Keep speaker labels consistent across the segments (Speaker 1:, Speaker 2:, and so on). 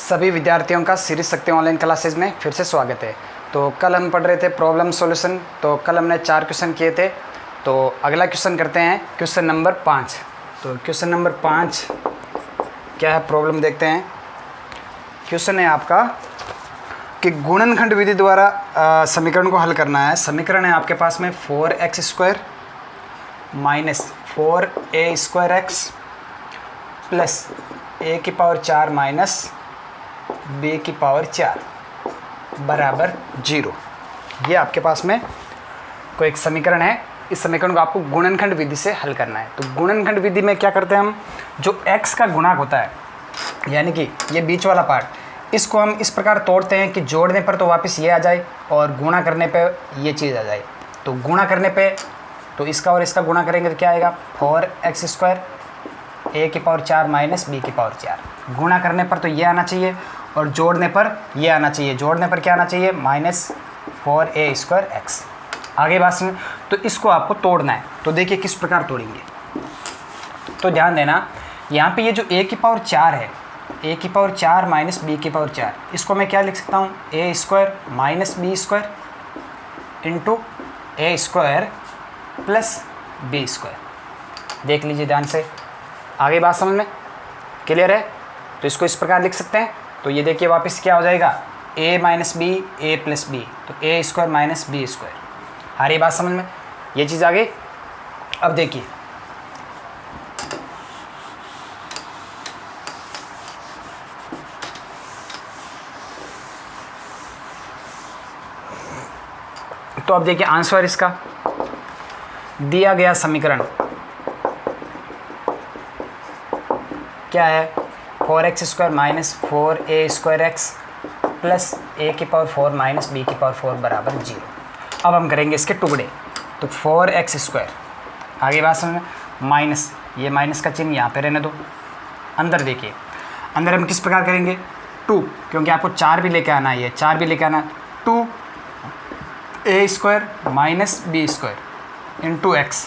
Speaker 1: सभी विद्यार्थियों का सीरीज शक्ति ऑनलाइन क्लासेज में फिर से स्वागत है। तो कल हम पढ़ रहे थे प्रॉब्लम सॉल्यूशन। तो कल हमने 4 क्वेश्चन किए थे। तो अगला क्वेश्चन करते हैं, क्वेश्चन नंबर 5। तो क्वेश्चन नंबर 5 क्या है, प्रॉब्लम देखते हैं। क्वेश्चन है आपका कि गुणनखंड विधि द्वारा समीकरण को हल करना है। समीकरण है आपके पास में 4x² minus 4a² plus a⁴ minus b⁴ बराबर 0। ये आपके पास में कोई एक समीकरण है। इस समीकरण को आपको गुणनखंड विधि से हल करना है। तो गुणनखंड विधि में क्या करते हैं हम, जो x का गुणांक होता है यानी कि ये बीच वाला पार्ट, इसको हम इस प्रकार तोड़ते हैं कि जोड़ने पर तो वापस ये आ जाए और गुणा करने पे ये चीज़ आ जाए। तो गुणा करने पे तो इसका और इसका गुणा करेंगे तो क्या आएगा, 4x² a⁴ माइनस b⁴। गुणा करने पर तो ये आना चाहिए और जोड़ने पर ये आना चाहिए। जोड़ने पर क्या आना चाहिए, -4a²x। आगे बात सुन, तो इसको आपको तोड़ना है। तो देखिए किस प्रकार तोड़ेंगे। तो ध्यान देना, यहाँ पे ये जो a⁴ है, a⁴ माइनस b⁴, इसको मैं क्या लिख सकता हूँ, a² minus b² into a² plus b²। देख लीजिए ध्यान से, आगे बात समझ में क्लियर है। तो इसको इस प्रकार लिख सकते हैं। तो ये देखिए वापस क्या हो जाएगा, a minus b a plus b, तो a² माइनस b²। हरी बात समझ में, ये चीज़ आ गई। अब देखिए तो अब देखिए आंसर इसका दिया गया समीकरण क्या है, 4x² minus 4a²x plus a⁴ minus b⁴ बराबर 0। अब हम करेंगे इसके टुकड़े। तो 4x², आगे बात समझ में, माइनस, ये माइनस का चिन्ह यहाँ पे रहने दो। अंदर देखिए, अंदर हम किस प्रकार करेंगे, 2, क्योंकि आपको 4 भी लेके आना है, 4 भी लेके आना है। 2a² minus b² into x,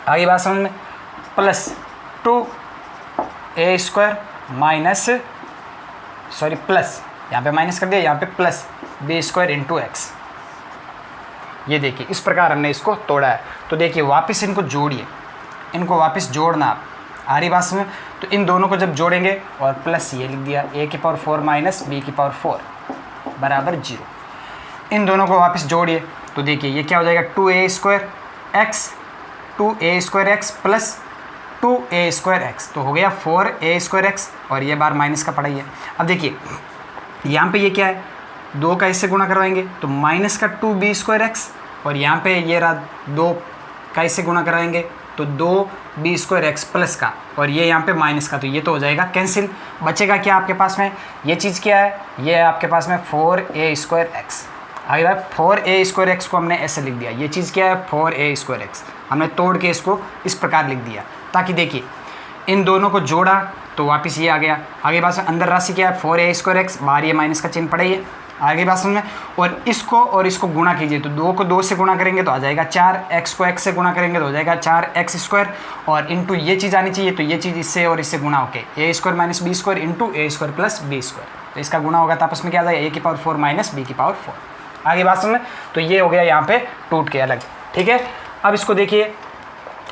Speaker 1: आगे बात समझ में, plus 2a² minus, sorry plus, यहाँ पे माइनस कर दिया, यहाँ पे प्लस b² इंटू x। ये देखिए इस प्रकार हमने इसको तोड़ा है। तो देखिए वापस इनको जोड़िए, इनको वापस जोड़ना आप, आ रही बात में। तो इन दोनों को जब जोड़ेंगे और प्लस ये लिख दिया, a⁴ माइनस b⁴ बराबर 0। इन दोनों को वापस जोड़िए तो देखिए ये क्या हो जाएगा, 2a² प्लस 2a²x, तो हो गया 4a²x और ये बार माइनस का पड़ा ही है। अब देखिए यहाँ पे ये क्या है, 2 का इससे गुणा करवाएंगे तो माइनस का 2b²x, और यहाँ पे ये रहा 2 का इससे गुणा कराएंगे तो 2b²x प्लस का, और ये यहाँ पे माइनस का, तो ये तो हो जाएगा कैंसिल। बचेगा क्या आपके पास में, ये चीज़ क्या है, ये है आपके पास में 4a²x। आगे बात, 4a²x को हमने ऐसे लिख दिया। ये चीज़ क्या है, 4a²x, हमने तोड़ के इसको इस प्रकार लिख दिया ताकि देखिए इन दोनों को जोड़ा तो वापस ये आ गया। आगे बात में, अंदर राशि क्या है, 4a²x, बाहर ये माइनस का चिन्ह पड़ा ही है। आगे बात समझ में, और इसको गुणा कीजिए तो 2 को 2 से गुणा करेंगे तो आ जाएगा 4, x को x से गुणा करेंगे तो हो जाएगा 4x², और इंटू ये चीज़ आनी चाहिए, तो ये चीज़ इससे और इससे गुणा होके a² minus b² into a² plus b²। तो इसका गुणा होगा तो आपस में क्या आ जाएगा, a⁴ माइनस b⁴। आगे बात समझ में, तो ये हो गया यहाँ पे टूट के अलग, ठीक है। अब इसको देखिए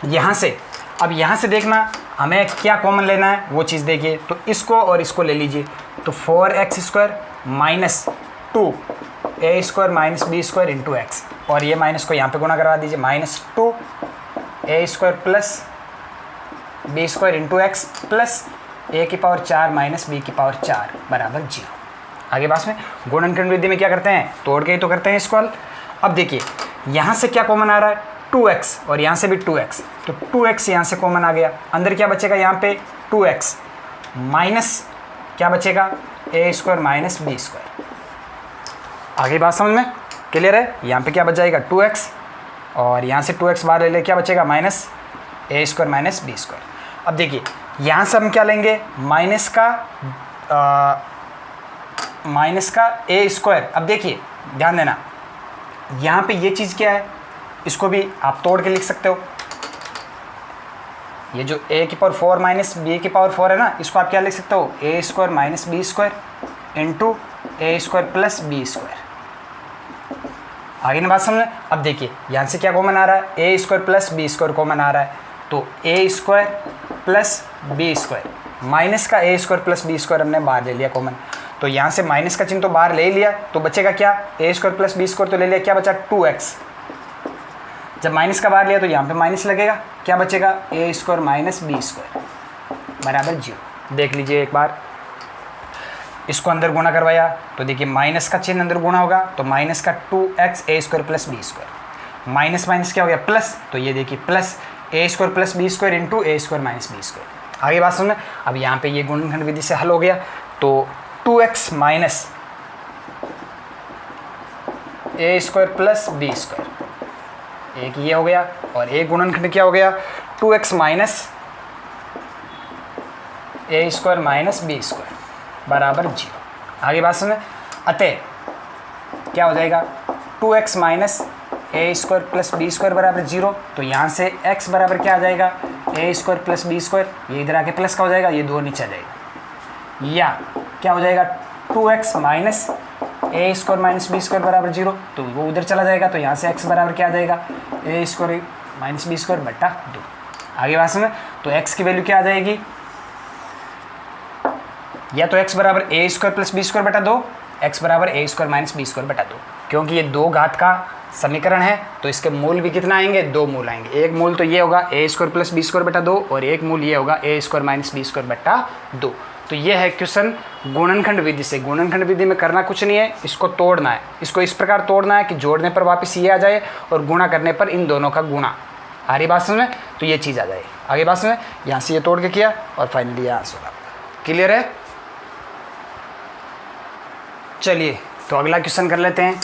Speaker 1: यहाँ से, अब यहाँ से देखना हमें क्या कॉमन लेना है वो चीज़ देखिए। तो इसको और इसको ले लीजिए, तो 4x² minus 2a² minus b² into x, और ये माइनस को यहाँ पे गुणा करवा दीजिए, -2a² plus b² into x plus a⁴ minus b⁴ बराबर 0। आगे बात में, गुणनखंड विधि में क्या करते हैं, तोड़ के ही तो करते हैं इसको हल। अब देखिए यहाँ से क्या कॉमन आ रहा है, 2x, और यहाँ से भी 2x, तो 2x यहाँ से कॉमन आ गया। अंदर क्या बचेगा, यहाँ पे 2x माइनस क्या बचेगा, a² माइनस b²। आगे बात समझ में क्लियर है। यहाँ पे क्या बच जाएगा, 2x, और यहाँ से 2x बाहर ले ले, क्या बचेगा, माइनस a² माइनस b²। अब देखिए यहाँ से हम क्या लेंगे, माइनस का a²। अब देखिए ध्यान देना, यहाँ पे ये चीज़ क्या है, इसको भी आप तोड़ के लिख सकते हो। ये जो a की पावर 4 माइनस बी की पावर 4 है ना, इसको आप क्या लिख सकते हो, A square minus B square into A square plus B square. आगे ना बात समझ में। अब देखिए यहाँ से क्या कॉमन आ रहा है, A square plus B square common आ रहा है, तो A square plus B square minus का A square plus B square हमने बाहर ले लिया कॉमन। तो यहाँ से माइनस का चिन्ह तो बाहर ले लिया, तो बचेगा क्या, ए स्क्वायर प्लस बी स्क्वायर तो ले लिया, क्या बचा 2x। जब माइनस का बाहर लिया तो यहाँ पे माइनस लगेगा, क्या बचेगा ए स्क्वायर माइनस बी स्क्वायर बराबर 0। देख लीजिए एक बार, इसको अंदर गुणा करवाया तो देखिए माइनस का चिन्ह अंदर गुणा होगा, तो माइनस का 2x A square plus B square, minus minus क्या हो गया प्लस, तो ये देखिए plus A square plus B square into A square minus B square. आगे बात समझ में। अब यहाँ पे ये गुणनखंड विधि से हल हो गया, तो 2x माइनस ए स्क्वायर प्लस बी स्क्वायर, एक ये हो गया, और एक गुणनखंड क्या हो गया 2x माइनस ए स्क्वायर माइनस बी स्क्वायर बराबर 0। आगे बात समझ में। अतः क्या हो जाएगा 2x माइनस ए स्क्वायर प्लस बी स्क्वायर बराबर 0, तो यहाँ से x बराबर क्या आ जाएगा ए स्क्वायर प्लस बी स्क्वायर, ये इधर आके प्लस का हो जाएगा, ये 2 नीचे आ जाएगा, या क्या हो जाएगा 2x माइनस ए स्क्वायर माइनस बी स्क्वायर बराबर 0, तो वो उधर चला जाएगा, तो यहाँ से x बराबर क्या आ जाएगा ए स्क्वायर माइनस बी स्क्वायर बट्टा 2। आगे बात समझ में। तो x की वैल्यू क्या आ जाएगी, या तो x बराबर ए स्क्वायर प्लस बी स्क्वायर बटा 2, x बराबर ए स्क्वायर माइनस बी स्क्वायर बटा 2। क्योंकि ये 2 घात का समीकरण है तो इसके मूल भी कितना आएंगे, 2 मूल आएंगे। एक मूल तो ये होगा ए स्क्वायर प्लस बी स्क्वायर बटा 2, और एक मूल ये होगा ए स्क्वायर माइनस बी स्क्वायर बटा 2। तो ये है क्वेश्चन गुणनखंड विधि से। गुणनखंड विधि में करना कुछ नहीं है, इसको तोड़ना है, इसको इस प्रकार तोड़ना है कि जोड़ने पर वापस ये आ जाए और गुणा करने पर इन दोनों का गुणा। आ रही बात समझ में, तो ये चीज़ आ जाए। आगे बात समझ में, यहाँ से ये तोड़ के किया और फाइनली ये आंसर होगा। क्लियर है। चलिए तो अगला क्वेश्चन कर लेते हैं।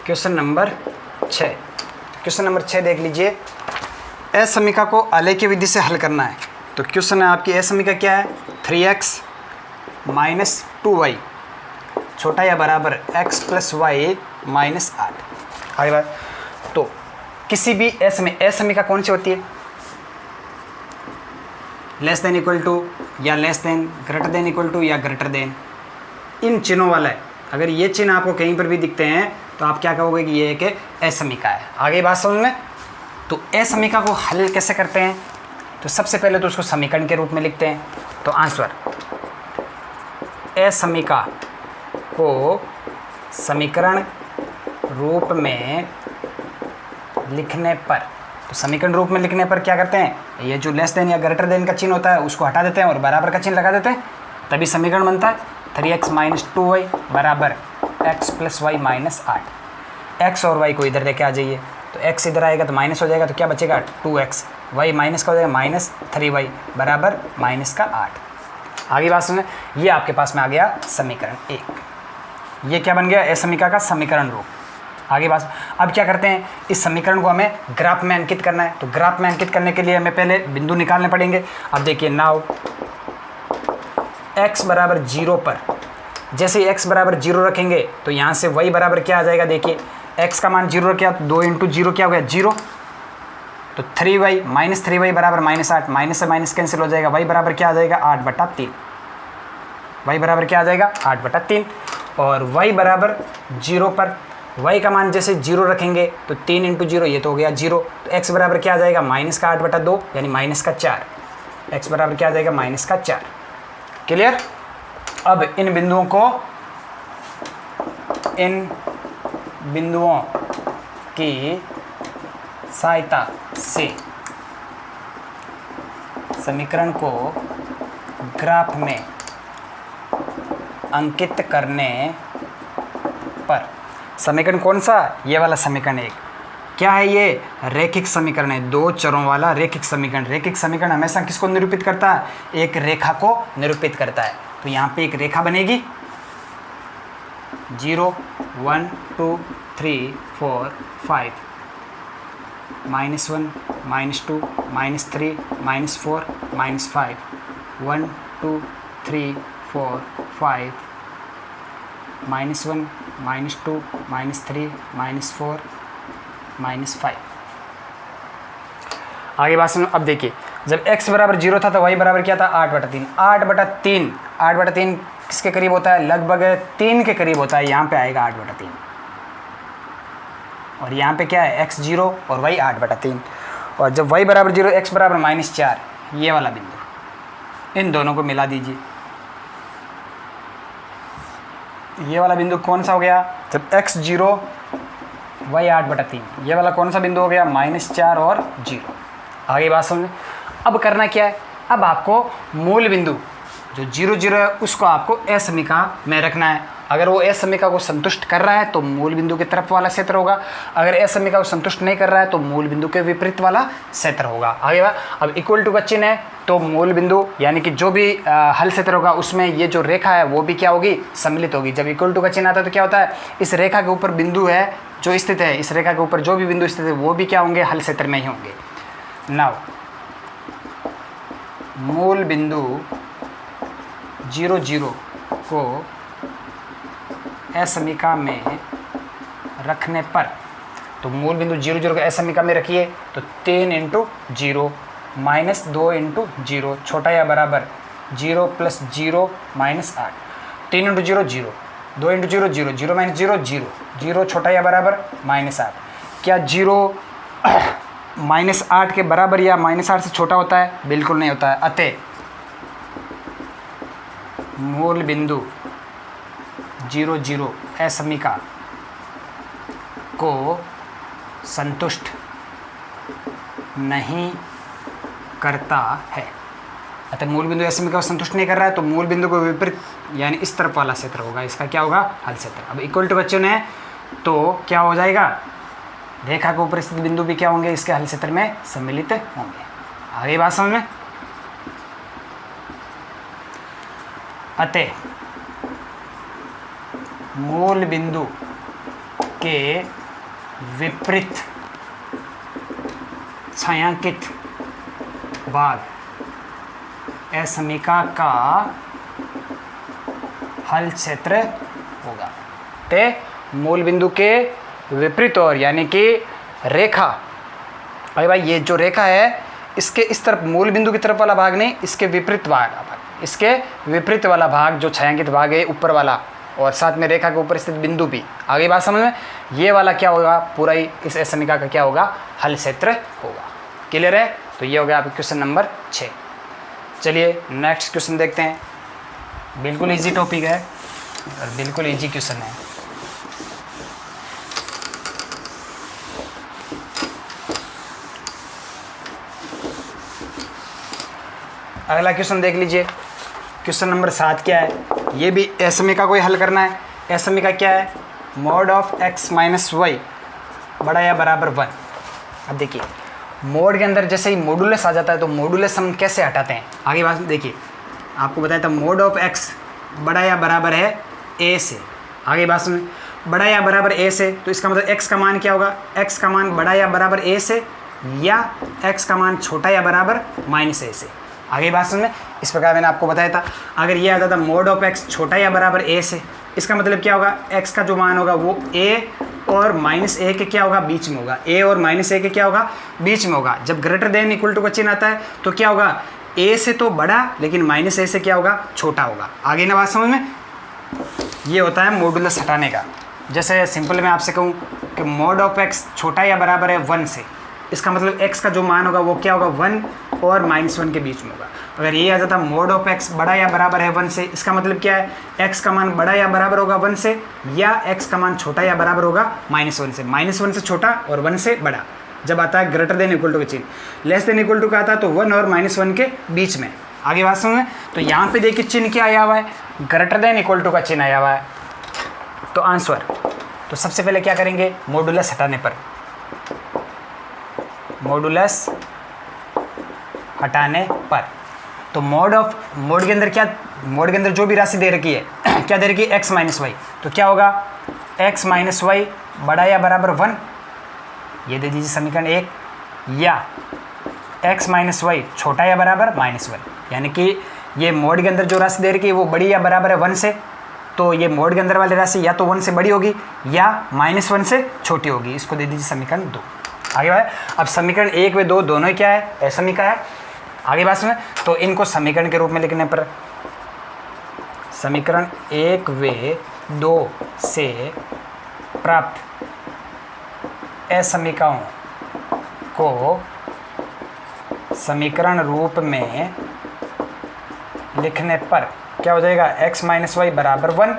Speaker 1: Question number 6। क्वेश्चन नंबर 6 देख लीजिए। असमीका को आलेखीय विधि से हल करना है। तो क्वेश्चन है आपकी असमीका क्या है, 3x माइनस 2y छोटा या बराबर x प्लस वाई माइनस 8। आगे बात, तो किसी भी असमीका कौन सी होती है, लेस देन इक्वल टू या less than, greater than equal to या ग्रेटर देन, इन चिन्हों वाला है। अगर ये चिन्ह आपको कहीं पर भी दिखते हैं तो आप क्या कहोगे कि ये एक असमीका है। आगे बात समझ में। तो असमीका को हल कैसे करते हैं, तो सबसे पहले तो उसको समीकरण के रूप में लिखते हैं। तो आंसर असमीका को समीकरण रूप में लिखने पर, तो समीकरण रूप में लिखने पर क्या करते हैं, ये जो लेस देन या ग्रेटर देन का चिन्ह होता है उसको हटा देते हैं और बराबर का चिन्ह लगा देते हैं, तभी समीकरण बनता है 3x माइनस 2y बराबर x plus y minus 8। x और y को इधर लेके आ जाइए, तो x इधर आएगा तो माइनस हो जाएगा, तो क्या बचेगा 2x, y माइनस का हो जाएगा माइनस 3y बराबर माइनस का 8। आगे बात सुने, ये आपके पास में आ गया समीकरण 1। ये क्या बन गया, असमीका का समीकरण रूप। आगे बात, अब क्या करते हैं, इस समीकरण को हमें ग्राफ में अंकित करना है। तो ग्राफ में अंकित करने के लिए हमें पहले बिंदु निकालने पड़ेंगे। अब देखिए नाउ x बराबर 0 पर जैसे ही x बराबर 0 रखेंगे तो यहाँ से y बराबर क्या आ जाएगा, देखिए x का मान 0 रखा तो 2 इंटू 0 क्या हो गया 0, तो 3y माइनस 3y बराबर माइनस 8, माइनस से माइनस कैंसिल हो जाएगा, y बराबर क्या आ जाएगा 8/3, y बराबर क्या आ जाएगा 8/3। और y बराबर 0 पर y का मान जैसे 0 रखेंगे तो 3 इंटू 0 ये तो हो गया 0, तो x बराबर क्या आ जाएगा माइनस का 8/2 यानी माइनस का 4, x बराबर क्या आ जाएगा माइनस का 4। क्लियर। अब इन बिंदुओं की सहायता से समीकरण को ग्राफ में अंकित करने पर, समीकरण कौन सा, ये वाला समीकरण एक क्या है, ये रैखिक समीकरण है, 2 चरों वाला रैखिक समीकरण। रैखिक समीकरण हमेशा किसको निरूपित करता है, एक रेखा को निरूपित करता है। तो यहाँ पे एक रेखा बनेगी 0 1 2 3 4 5 -1 -2 -3 -4 -5 1 2 3 4 5 -1 -2 -3 -4 -5। आगे बात सुनो। अब देखिए जब x बराबर 0 था तो y बराबर क्या था 8/3। 8/3 किसके करीब होता है? लगभग 3 के करीब होता है। यहाँ पे आएगा 8/3 और यहाँ पे क्या है x 0 और y 8/3। और जब y बराबर 0 x बराबर -4, ये वाला बिंदु, इन दोनों को मिला दीजिए। ये वाला बिंदु कौन सा हो गया? जब x 0 y 8/3, ये वाला कौन सा बिंदु हो गया? -4 और 0। आगे बात समझ। अब करना क्या है? अब आपको मूल बिंदु जो 0 0 है उसको आपको असमीका में रखना है। अगर वो असमीका को संतुष्ट कर रहा है तो मूल बिंदु की तरफ वाला क्षेत्र होगा। अगर असमीका को संतुष्ट नहीं कर रहा है तो मूल बिंदु के विपरीत वाला क्षेत्र होगा। आगे बात। अब इक्वल टू का चिन्ह है तो मूल बिंदु यानी कि जो भी हल क्षेत्र होगा उसमें ये जो रेखा है वो भी क्या होगी? सम्मिलित होगी। जब इक्वल टू का चिन्ह आता है तो क्या होता है? इस रेखा के ऊपर बिंदु है जो स्थित है, इस रेखा के ऊपर जो भी बिंदु स्थित है वो भी क्या होंगे? हल क्षेत्र में ही होंगे। नाउ मूल बिंदु 0 0 को असमीका में रखने पर, तो मूल बिंदु 0 0 को असमीका में रखिए तो 3 × 0 -2 × 0 छोटा या बराबर 0 + 0 -8। 3 × 0 0, 2 × 0 0, 0 - 0 0, 0 छोटा या बराबर -8। क्या 0 -8 के बराबर या -8 से छोटा होता है? बिल्कुल नहीं होता है। अतः मूल बिंदु 0 0 असमीका को संतुष्ट नहीं करता है। अतः मूल बिंदु असमीका को संतुष्ट नहीं कर रहा है तो मूल बिंदु को विपरीत यानी इस तरफ वाला क्षेत्र होगा, इसका क्या होगा? हल क्षेत्र। अब इक्वल टू का चिन्ह है तो क्या हो जाएगा? रेखा के ऊपर स्थित बिंदु भी क्या होंगे? इसके हल क्षेत्र में सम्मिलित होंगे। आगे बात समझ में। अतः मूल बिंदु के विपरीत छायांकित भाग असमीका का हल क्षेत्र होगा। ते मूल बिंदु के विपरीत और यानी कि रेखा, अरे भाई ये जो रेखा है इसके इस तरफ मूल बिंदु की तरफ वाला भाग नहीं, इसके विपरीत भाग, इसके विपरीत वाला भाग जो छायांकित भाग है ऊपर वाला और साथ में रेखा के ऊपर स्थित बिंदु भी। आगे बात समझ में। ये वाला क्या होगा? पूरा ही इस असमीका का क्या होगा? हल क्षेत्र होगा। क्लियर है? तो ये हो गया आपका क्वेश्चन नंबर 6। चलिए नेक्स्ट क्वेश्चन देखते हैं। बिल्कुल इजी टॉपिक है और बिल्कुल इजी क्वेश्चन है। अगला क्वेश्चन देख लीजिए। क्वेश्चन नंबर 7 क्या है? ये भी असमीका को ही हल करना है। असमीका क्या है? मॉड ऑफ x - y बड़ा या बराबर 1। अब देखिए मोड के अंदर जैसे ही मॉडुलस आ जाता है तो मॉडुलस हम कैसे हटाते हैं? आगे बात देखिए, आपको बताया था मोड ऑफ x बड़ा या बराबर है a से। आगे बात सुनिए, बड़ा या बराबर a से तो इसका मतलब x का मान क्या होगा? x का मान बड़ा या बराबर a से या x का मान छोटा या बराबर -a से। आगे बात सुनिए, इस प्रकार मैंने आपको बताया था अगर ये आता था मोड ऑफ x छोटा या बराबर a से, इसका मतलब क्या होगा? x का जो मान होगा वो a और -a के क्या होगा? बीच में होगा। a और -a के क्या होगा? बीच में होगा। जब ग्रेटर देन इक्वल टू का चिन्ह आता है तो क्या होगा? a से तो बड़ा लेकिन -a से क्या होगा? छोटा होगा। आगे ना बात समझ में। ये होता है मॉडुलस हटाने का। जैसे सिंपल मैं आपसे कहूँ कि मोड ऑफ x छोटा या बराबर है 1 से, इसका मतलब x का जो मान होगा वो क्या होगा? 1 और -1 के बीच में होगा। अगर ये आ जाता मोड ऑफ x बड़ा या बराबर है 1 से, इसका मतलब क्या है? x का मान बड़ा या बराबर होगा 1 से या x का मान छोटा या बराबर होगा -1 से। -1 से छोटा और 1 से बड़ा जब आता है ग्रेटर देन इक्वल टू का चिन्ह। लेस देन इक्वल टू का आता है तो 1 और -1 के बीच में। आगे बात समझ में। तो यहाँ पे देखिए चिन्ह क्या आया हुआ है? ग्रेटर देन इक्वल टू का चिन्ह आया हुआ है। तो आंसर, तो सबसे पहले क्या करेंगे? मॉडुलस हटाने पर, मॉडुलस हटाने पर तो मोड के अंदर क्या, मोड के अंदर जो भी राशि दे रखी है क्या दे रखी है? x - y। तो क्या होगा? x - y बड़ा या बराबर 1, ये दे दीजिए समीकरण 1। या x माइनस वाई छोटा या बराबर -1, यानी कि ये मोड के अंदर जो राशि दे रखी है वो बड़ी या बराबर है 1 से, तो ये मोड के अंदर वाली राशि या तो 1 से बड़ी होगी या -1 से छोटी होगी। इसको दे दीजिए समीकरण 2। आगे बढ़े। अब समीकरण 1 व 2 दोनों ही क्या है, असमीका है। आगे बात सुने, तो इनको समीकरण के रूप में लिखने पर समीकरण 1 व 2 से प्राप्त असमीकाओं को समीकरण रूप में लिखने पर क्या हो जाएगा, x माइनस वाई बराबर 1,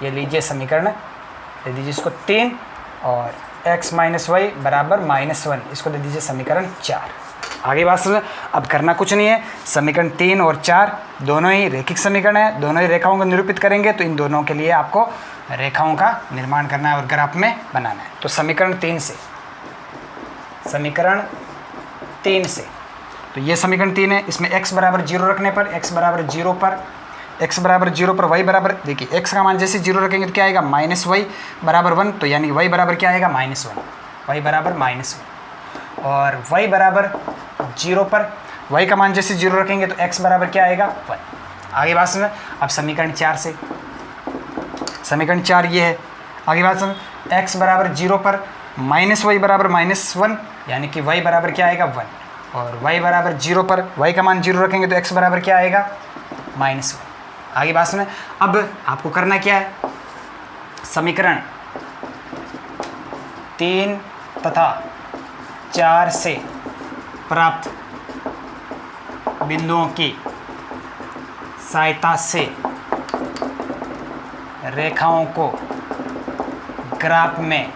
Speaker 1: ये लीजिए समीकरण, दे दीजिए इसको 3, और x माइनस वाई बराबर -1, इसको दे दीजिए समीकरण 4। आगे बात सुनो, अब करना कुछ नहीं है, समीकरण 3 और 4 दोनों ही रैखिक समीकरण है, दोनों ही रेखाओं को निरूपित करेंगे, तो इन दोनों के लिए आपको रेखाओं का निर्माण करना है और ग्राफ में बनाना है। तो समीकरण 3 से, तो ये समीकरण 3 है, इसमें x बराबर 0 रखने पर x बराबर 0 पर y बराबर, देखिए x का मान जैसे 0 रखेंगे तो क्या आएगा, -y बराबर 1, तो यानी y बराबर क्या आएगा, -1, y बराबर -1, और y बराबर 0 पर y का मान जैसे 0 रखेंगे तो x बराबर क्या आएगा, 1। आगे बात सुनो, अब समीकरण 4 से, समीकरण 4 ये है। आगे बात सुनो, x बराबर 0 पर -y बराबर -1, यानी कि y बराबर क्या आएगा, 1, और y बराबर 0 पर y का मान 0 रखेंगे तो x बराबर क्या आएगा, -1। आगे बात सुने, अब आपको करना क्या है, समीकरण 3 तथा 4 से प्राप्त बिंदुओं की सहायता से रेखाओं को ग्राफ में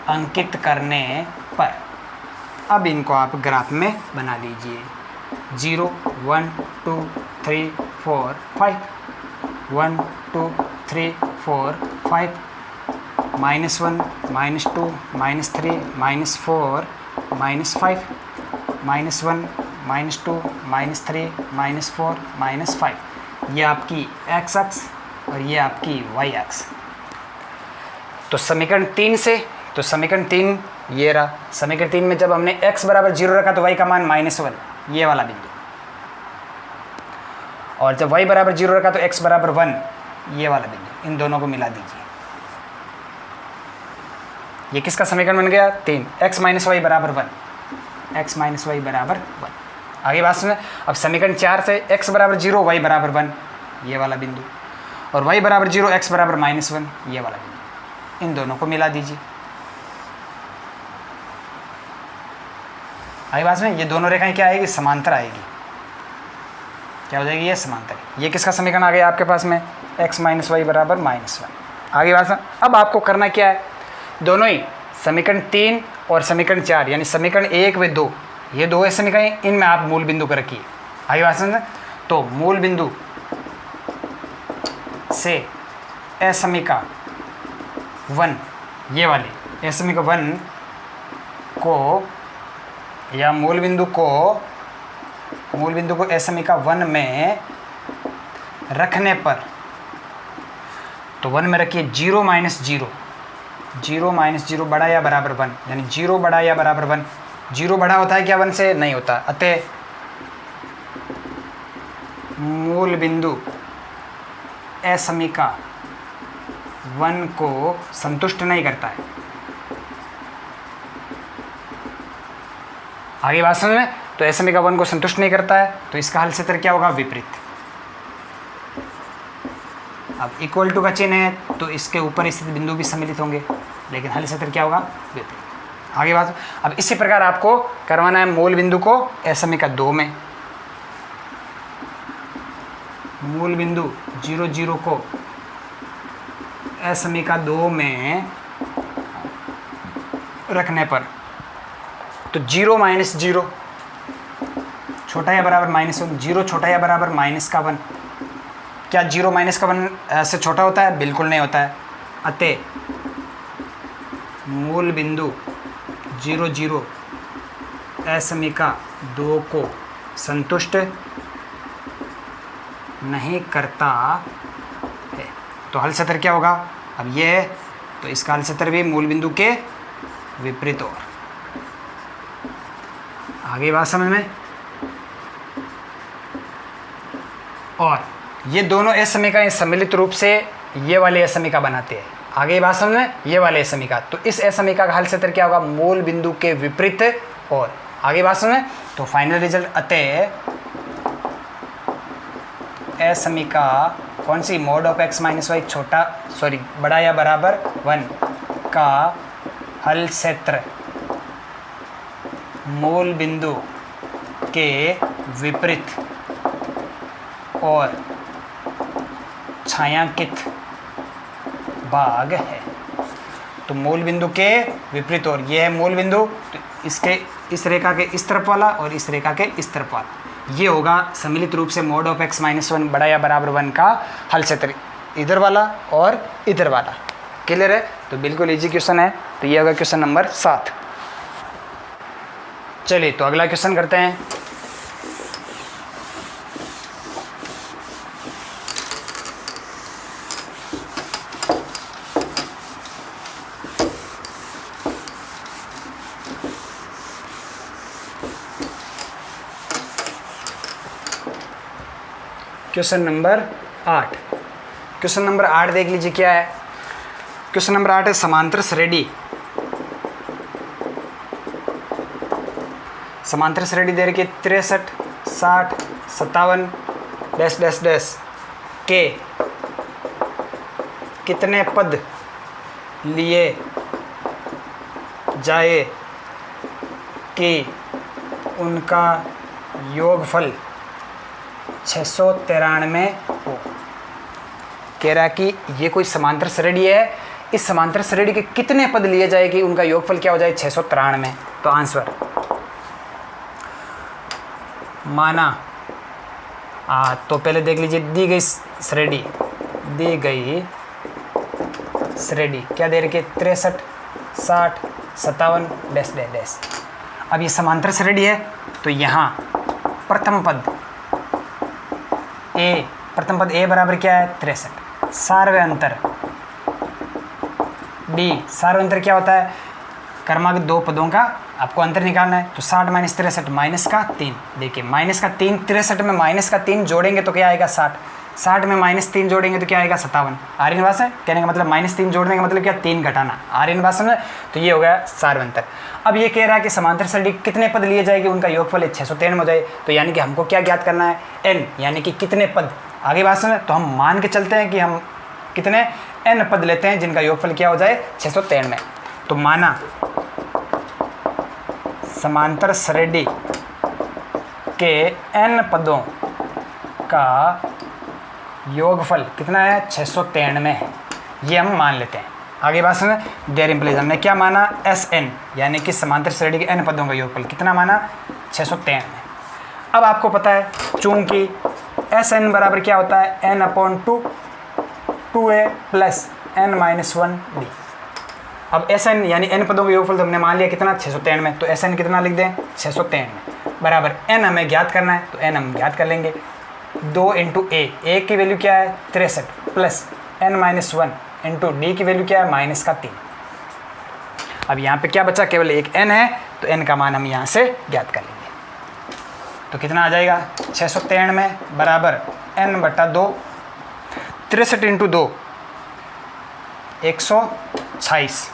Speaker 1: अंकित करने पर, अब इनको आप ग्राफ में बना लीजिए, 0 1 2 3 4 5, 1 2 3 4 5, -1 -2 -3 -4 -5, -1 -2 -3 -4 -5, ये आपकी x अक्ष और ये आपकी y अक्ष। तो समीकरण 3 से, तो समीकरण 3 ये रहा, समीकरण 3 में जब हमने x बराबर 0 रखा तो y का मान -1, ये वाला बिंदु, और जब y बराबर 0 रखा तो x बराबर 1, ये वाला बिंदु, इन दोनों को मिला दीजिए। ये किसका समीकरण बन गया, 3, x माइनस वाई बराबर 1, x माइनस वाई बराबर 1। आगे बात सुने, अब समीकरण 4 से x बराबर 0 y बराबर 1, ये वाला बिंदु, और y बराबर 0 x बराबर -1, ये वाला बिंदु, इन दोनों को मिला दीजिए। आगे बात सुने, ये दोनों रेखाएं क्या आएगी, समांतर आएगी, क्या हो जाएगी, ये समांतर। ये किसका समीकरण आ गया आपके पास में, x माइनस वाई बराबर -1। आगे बात सुन, अब आपको करना क्या है, दोनों ही समीकरण 3 और समीकरण 4 यानी समीकरण 1 व 2, ये दो है समीकरण, इनमें आप मूल बिंदु को रखिए। आगे बात सुन, तो मूल बिंदु से असमीका 1, ये वाली असमीका 1 को, या मूल बिंदु को असमीका 1 में रखने पर, तो 1 में रखिए 0 - 0 बड़ा या बराबर 1, यानी 0 बड़ा या बराबर 1, 0 बड़ा होता है क्या 1 से, नहीं होता, अतः मूल बिंदु असमीका 1 को संतुष्ट नहीं करता है। आगे बात समझ में, तो असमीका 1 को संतुष्ट नहीं करता है, तो इसका हल क्षेत्र क्या होगा, विपरीत। अब इक्वल टू का चिन्ह है तो इसके ऊपर स्थित बिंदु भी सम्मिलित होंगे, लेकिन हल क्षेत्र क्या होगा, विपरीत। आगे बात, अब इसी प्रकार आपको करवाना है मूल बिंदु को असमीका 2 में, मूल बिंदु 0 0 को असमीका 2 में रखने पर, तो 0 - 0 छोटा या बराबर -1, 0 छोटा या बराबर -1, क्या 0 - 1 से छोटा होता है, बिल्कुल नहीं होता है, अतः मूल बिंदु 0 0 असमीका 2 को संतुष्ट नहीं करता है। तो हल क्षेत्र क्या होगा, अब ये है तो इसका हल क्षेत्र भी मूल बिंदु के विपरीत और आगे बात समझ में। और ये दोनों ए समीकरण सम्मिलित रूप से ये वाले ए समीकरण बनाते हैं। आगे बात समझ में, ये वाले ए समीकरण। तो इस ए समीकरण का हल क्षेत्र क्या होगा, मूल बिंदु के विपरीत। और आगे बात समझ में, तो फाइनल रिजल्ट अतः ए समीकरण कौन सी, mode of x minus Y बड़ा या बराबर 1 का हल क्षेत्र मूल बिंदु के विपरीत और छायांकित भाग है। तो मूल बिंदु के विपरीत, और ये है मूल बिंदु, तो इसके इस रेखा के इस तरफ वाला और इस रेखा के इस तरफ वाला, ये होगा सम्मिलित रूप से मोड ऑफ x माइनस 1 बड़ा या बराबर 1 का हल क्षेत्र, इधर वाला और इधर वाला। क्लियर है? तो बिल्कुल इजी क्वेश्चन है। तो ये होगा क्वेश्चन नंबर 7। चलिए तो अगला क्वेश्चन करते हैं। Question number 8। क्वेश्चन नंबर 8 देख लीजिए क्या है। क्वेश्चन नंबर 8 है समांतर श्रेणी। समांतर श्रेणी दे रखी 63, 60, 57 डैश डैश डैश के कितने पद लिए जाए कि उनका योगफल 693 हो। कह रहा कि ये कोई समांतर श्रेणी है, इस समांतर श्रेणी के कितने पद लिए जाए कि उनका योगफल क्या हो जाए 693। तो आंसर माना तो पहले देख लीजिए, दी गई श्रेणी क्या दे रखी है 63, 60, 57 डैश डैश डैश। अब ये समांतर श्रेणी है तो यहाँ प्रथम पद ए बराबर क्या है 63, सार्वयंतर डी, सार्वयंतर क्या होता है, क्रमांक 2 पदों का आपको अंतर निकालना है। तो 60 माइनस 63 माइनस का 3, देखिए माइनस का 3, 63 में माइनस का 3 जोड़ेंगे तो क्या आएगा 60, 60 में माइनस 3 जोड़ेंगे तो क्या आएगा 57। आर्यन भाषा है, कहने का मतलब माइनस 3 जोड़ने का मतलब क्या 3 घटाना, आर्यन भाषा में। तो ये हो गया सार्वयंतर। अब ये कह रहा है कि समांतर श्रेणी कितने पद लिए जाएगी उनका योगफल 693 हो जाए। तो यानी कि हमको क्या ज्ञात करना है, n, यानी कि कितने पद। आगे भाषा में तो हम मान के चलते हैं कि हम कितने n पद लेते हैं जिनका योगफल क्या हो जाए 693। तो माना समांतर श्रेणी के n पदों का योगफल कितना है 693 है, ये हम मान लेते हैं। आगे बात सुने, देयर इम्प्लाइज हमने क्या माना Sn, यानी कि समांतर श्रेणी के n पदों का योगफल कितना माना 693। अब आपको पता है चूंकि Sn बराबर क्या होता है n/2 2a प्लस n-1d। अब Sn यानी n पदों का योगफल तो हमने मान लिया कितना 693, तो Sn कितना लिख दें 693 बराबर n हमें ज्ञात करना है, तो n हम ज्ञात कर लेंगे 2 इंटू a की वैल्यू क्या है 63 प्लस n-1 इंटू डी की वैल्यू क्या है -3। अब यहाँ पे क्या बचा, केवल एक n है, तो n का मान हम यहाँ से ज्ञात कर लेंगे। तो कितना आ जाएगा 693 बराबर n/2, 63 इंटू 2 126।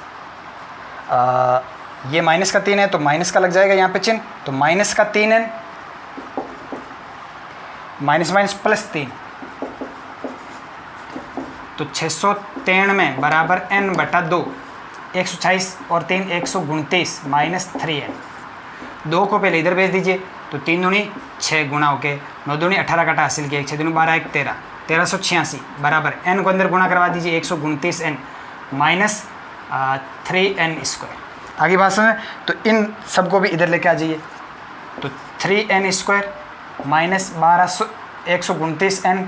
Speaker 1: ये माइनस का 3 है तो माइनस का लग जाएगा यहाँ पे चिन्ह, तो माइनस का 3n माइनस माइनस प्लस 3, तो 693 बराबर n/2, 126 और 3 129 -3n। 2 को पहले इधर भेज दीजिए, तो 3 दूनी 6 गुणा होके 9 दूनी 18 काटा हासिल किया, 6 दूनी 12 1 13, 1386 बराबर n को अंदर गुणा करवा दीजिए 129n माइनस 3n²। आगे बात सुने, तो इन सबको भी इधर लेके आ जाइए, तो 3n² माइनस 129n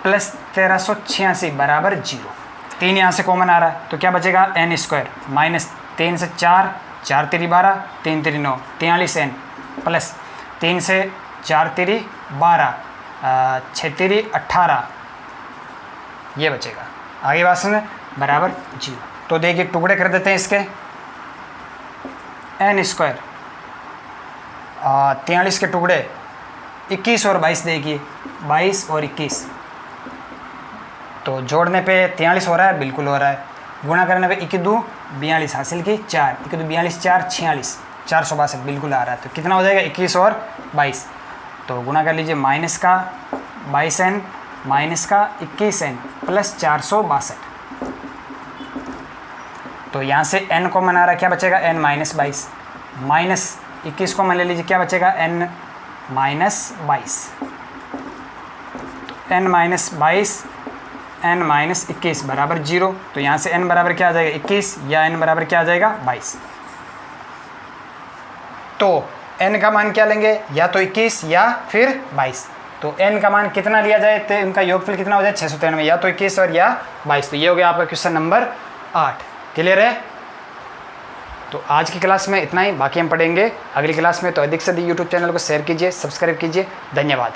Speaker 1: प्लस 1386 बराबर 0। 3 यहाँ से कॉमन आ रहा है तो क्या बचेगा n² माइनस 3 से 4, 4 3 12, 3 3 9, 43n प्लस 3 से 4 3 12, 6 3 18, ये बचेगा। आगे बात सुने बराबर 0। तो देखिए टुकड़े कर देते हैं इसके, n² 43 के टुकड़े 21 और 22 देखिए, 22 और 21, तो जोड़ने पे 43 हो रहा है, बिल्कुल हो रहा है। गुणा करने पे 1 2 42 हासिल की 4, 1 2 42 4 46, 462 बिल्कुल आ रहा है। तो कितना हो जाएगा 21 और 22, तो गुणा कर लीजिए, माइनस का 22n माइनस का 21n प्लस 462। तो यहाँ से n कॉमन आ रहा है, क्या बचेगा n माइनस 22, माइनस 21 कॉमन ले लीजिए, क्या बचेगा n माइनस 22, तो n माइनस 22 n माइनस 21 बराबर 0। तो यहाँ से n बराबर क्या आ जाएगा 21 या n बराबर क्या आ जाएगा 22। तो n का मान क्या लेंगे, या तो 21 या फिर 22। तो n का मान कितना लिया जाए तो इनका योगफल कितना हो जाए 693, या तो 21 और या 22। तो ये हो गया आपका क्वेश्चन नंबर 8। क्लियर है? तो आज की क्लास में इतना ही, बाकी हम पढ़ेंगे अगली क्लास में। तो अधिक से अधिक यूट्यूब चैनल को शेयर कीजिए, सब्सक्राइब कीजिए। धन्यवाद।